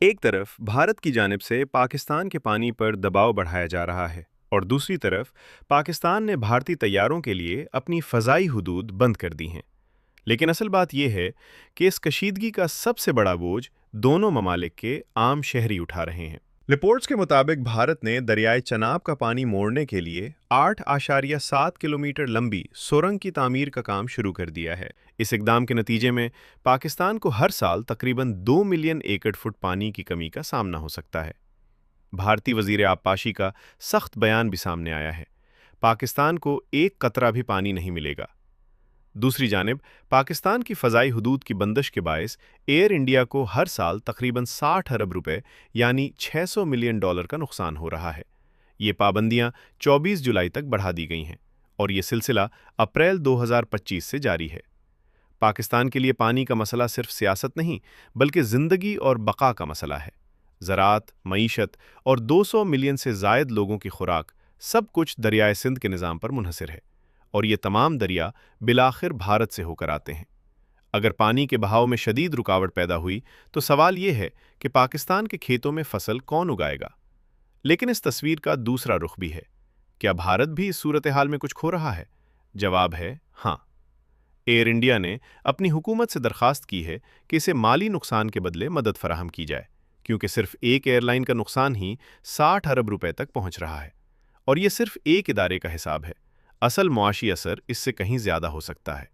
एक तरफ भारत की जानिब से पाकिस्तान के पानी पर दबाव बढ़ाया जा रहा है और दूसरी तरफ पाकिस्तान ने भारतीय तैयारों के लिए अपनी फ़ज़ाई हुदूद बंद कर दी हैं। लेकिन असल बात यह है कि इस कशीदगी का सबसे बड़ा बोझ दोनों ममालिक के आम शहरी उठा रहे हैं। रिपोर्ट्स के मुताबिक भारत ने दरियाए चनाब का पानी मोड़ने के लिए 8.7 किलोमीटर लंबी सुरंग की तामीर का काम शुरू कर दिया है। इस इकदाम के नतीजे में पाकिस्तान को हर साल तकरीबन 2 मिलियन एकड़ फुट पानी की कमी का सामना हो सकता है। भारतीय वजीर आबपाशी का सख्त बयान भी सामने आया है। पाकिस्तान को एक कतरा भी पानी नहीं मिलेगा। दूसरी जानिब पाकिस्तान की फ़ज़ाई हुदूद की बंदिश के बायस एयर इंडिया को हर साल तकरीबन 60 अरब रुपए यानी $600 मिलियन का नुकसान हो रहा है। ये पाबंदियां 24 जुलाई तक बढ़ा दी गई हैं और ये सिलसिला अप्रैल 2025 से जारी है। पाकिस्तान के लिए पानी का मसला सिर्फ सियासत नहीं बल्कि ज़िंदगी और बका का मसला है। ज़राअत, मईशत और 200 मिलियन से ज़ायद लोगों की खुराक सब कुछ दरियाए सिंध के निज़ाम पर मुनहसर है और ये तमाम दरिया बिलाखिर भारत से होकर आते हैं। अगर पानी के बहाव में शदीद रुकावट पैदा हुई तो सवाल ये है कि पाकिस्तान के खेतों में फसल कौन उगाएगा। लेकिन इस तस्वीर का दूसरा रुख भी है। क्या भारत भी इस सूरत हाल में कुछ खो रहा है? जवाब है हाँ। एयर इंडिया ने अपनी हुकूमत से दरखास्त की है कि इसे माली नुकसान के बदले मदद फराहम की जाए, क्योंकि सिर्फ एक एयरलाइन का नुकसान ही 60 अरब रुपए तक पहुंच रहा है और ये सिर्फ एक इदारे का हिसाब है। असल मुआशी असर इससे कहीं ज्यादा हो सकता है।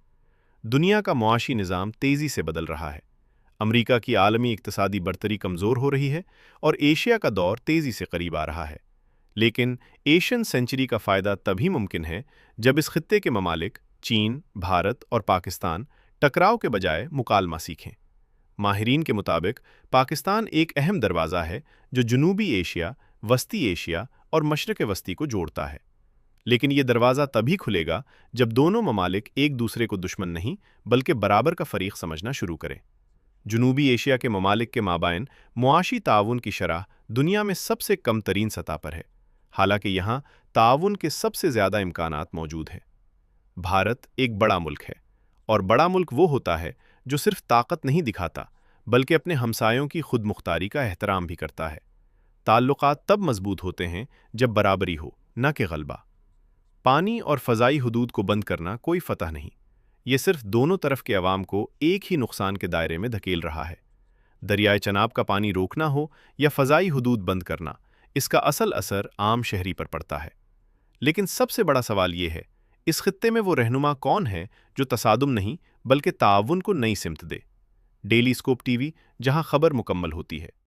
दुनिया का मुआशी निज़ाम तेज़ी से बदल रहा है। अमरीका की आलमी इक्तसादी बरतरी कमज़ोर हो रही है और एशिया का दौर तेज़ी से करीब आ रहा है। लेकिन एशियन सेंचुरी का फ़ायदा तभी मुमकिन है जब इस खित्ते के ममालिक चीन, भारत और पाकिस्तान टकराव के बजाय मुकालमा सीखें। माहिरीन के मुताबिक पाकिस्तान एक अहम दरवाज़ा है जो जनूबी एशिया, वस्ती एशिया और मशरक़ वस्ती को जोड़ता है। लेकिन ये दरवाज़ा तभी खुलेगा जब दोनों ममालिक एक दूसरे को दुश्मन नहीं बल्कि बराबर का फ़रीक समझना शुरू करें। जनूबी एशिया के ममालिक के माबाइन मुआशी ताउन की शरह दुनिया में सबसे कम तरीन सतह पर है, हालांकि यहाँ ताउन के सबसे ज़्यादा इम्कानात मौजूद हैं। भारत एक बड़ा मुल्क है और बड़ा मुल्क वो होता है जो सिर्फ ताकत नहीं दिखाता बल्कि अपने हमसायों की खुद मुख्तारी का एहतराम भी करता है। ताल्लुकात तब मजबूत होते हैं जब बराबरी हो, न कि गलबा। पानी और फ़ज़ाई हुदूद को बंद करना कोई फतह नहीं, ये सिर्फ दोनों तरफ के अवाम को एक ही नुकसान के दायरे में धकेल रहा है। दरियाए चनाब का पानी रोकना हो या फ़ज़ाई हुदूद बंद करना, इसका असल असर आम शहरी पर पड़ता है। लेकिन सबसे बड़ा सवाल ये है, इस खित्ते में वो रहनुमा कौन है जो तसादुम नहीं बल्कि ताउन को नई सिमत दे। डेली स्कोप टीवी, जहां खबर मुकम्मल होती है।